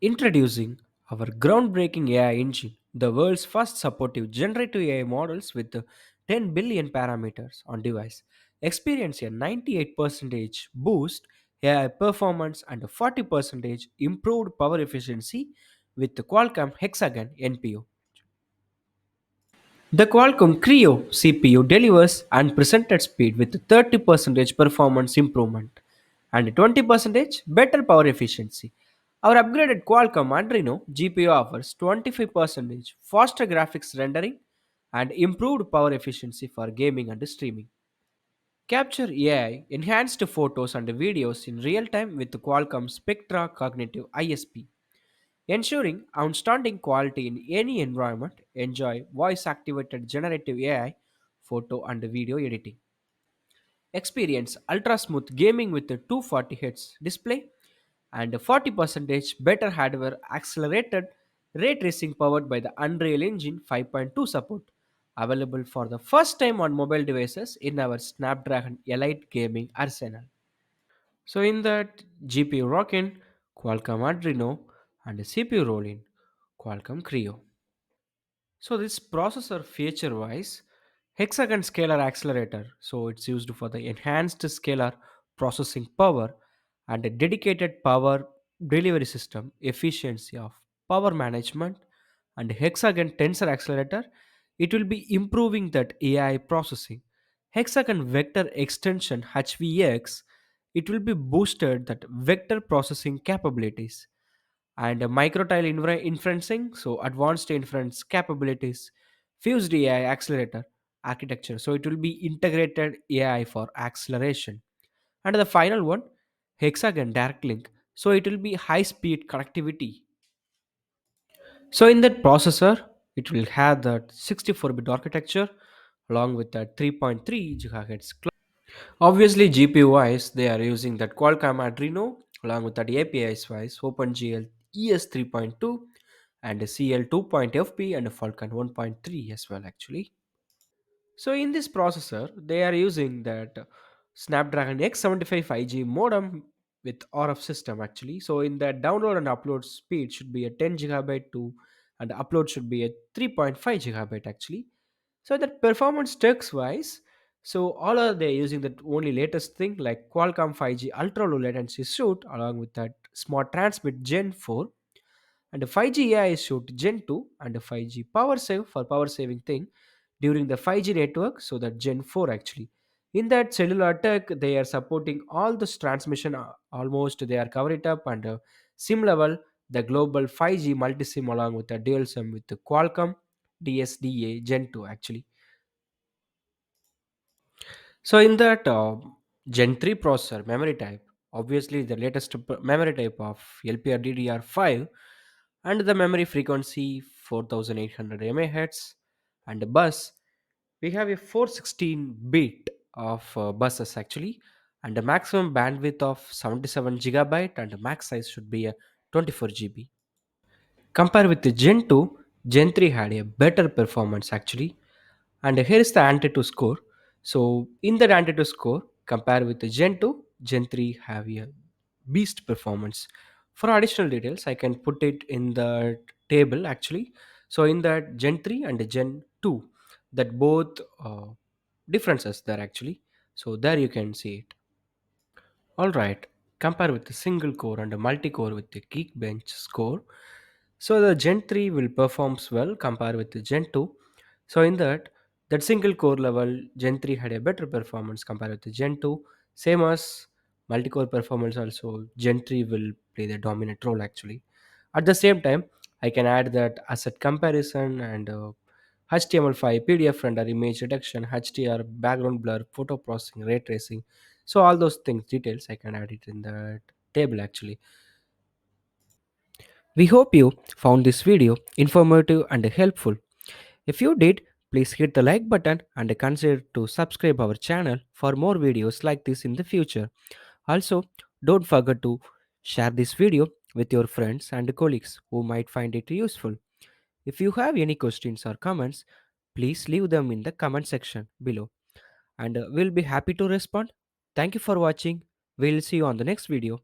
Introducing our groundbreaking AI engine, the world's first supportive generative AI models with 10 billion parameters on device, experience a 98% boost AI performance and a 40% improved power efficiency with the Qualcomm Hexagon NPU. The Qualcomm Creo CPU delivers unprecedented speed with 30% performance improvement and 20% better power efficiency. Our upgraded Qualcomm Adreno GPU offers 25% faster graphics rendering and improved power efficiency for gaming and streaming. Capture AI enhanced photos and videos in real time with Qualcomm Spectra Cognitive ISP, ensuring outstanding quality in any environment. Enjoy voice activated generative AI photo and video editing. Experience ultra smooth gaming with a 240 Hz display and a 40% better hardware accelerated ray tracing powered by the Unreal Engine 5.2 support. Available for the first time on mobile devices in our Snapdragon Elite gaming arsenal. So in that GPU Rockin, Qualcomm Adreno and a CPU roll-in, Qualcomm Creo. So this processor feature wise, hexagon scalar accelerator. So it's used for the enhanced scalar processing power and a dedicated power delivery system, efficiency of power management and hexagon tensor accelerator. It will be improving that AI processing. Hexagon vector extension HVX, it will be boosted that vector processing capabilities and microtile inferencing, so advanced inference capabilities, fused AI accelerator architecture. So it will be integrated AI for acceleration. And the final one, hexagon direct link. So it will be high speed connectivity. So in that processor, it will have that 64-bit architecture along with that 3.3 gigahertz clock. Obviously, GPU wise, they are using that Qualcomm Adreno along with that APIs wise, OpenGL ES 3.2 and a CL 2.FP and a Falcon 1.3 as well, actually. So in this processor, they are using that Snapdragon X75 5G modem with RF system actually. So in that download and upload speed should be a 10 gigabyte to and upload should be a 3.5 gigabyte actually. So that performance specs wise, so all are they using that only latest thing like Qualcomm 5G ultra low latency suite along with that smart transmit Gen 4 and a 5G AI shoot Gen 2 and a 5G power save for power saving thing during the 5G network, so that Gen 4 actually. In that cellular tech, they are supporting all this transmission almost they are covered it up and SIM level the global 5G multi-SIM along with the dual SIM with the Qualcomm DSDA Gen 2 actually. So in that Gen 3 processor memory type, obviously the latest memory type of LPRDDR5 and the memory frequency 4800 MHz and the bus we have a 416 bit of buses actually and a maximum bandwidth of 77 gigabyte and the max size should be a 24 GB. Compare with the Gen 2, Gen 3 had a better performance actually. And here is the Antutu score. So in that Antutu score, compare with the Gen 2, Gen 3 have a beast performance. For additional details, I can put it in the table actually. So in that Gen 3 and the Gen 2, that both differences there actually. So there you can see it. All right. Compare with the single core and a multi-core with the Geekbench score. So the Gen 3 will performs well compared with the Gen 2. So in that single core level, Gen 3 had a better performance compared with the Gen 2. Same as multi-core performance also, Gen 3 will play the dominant role actually. At the same time, I can add that asset comparison and HTML5, PDF render, image reduction, HDR, background blur, photo processing, ray tracing. So all those things, details, I can add it in the table actually. We hope you found this video informative and helpful. If you did, please hit the like button and consider to subscribe our channel for more videos like this in the future. Also, don't forget to share this video with your friends and colleagues who might find it useful. If you have any questions or comments, please leave them in the comment section below and we'll be happy to respond. Thank you for watching. We'll see you on the next video.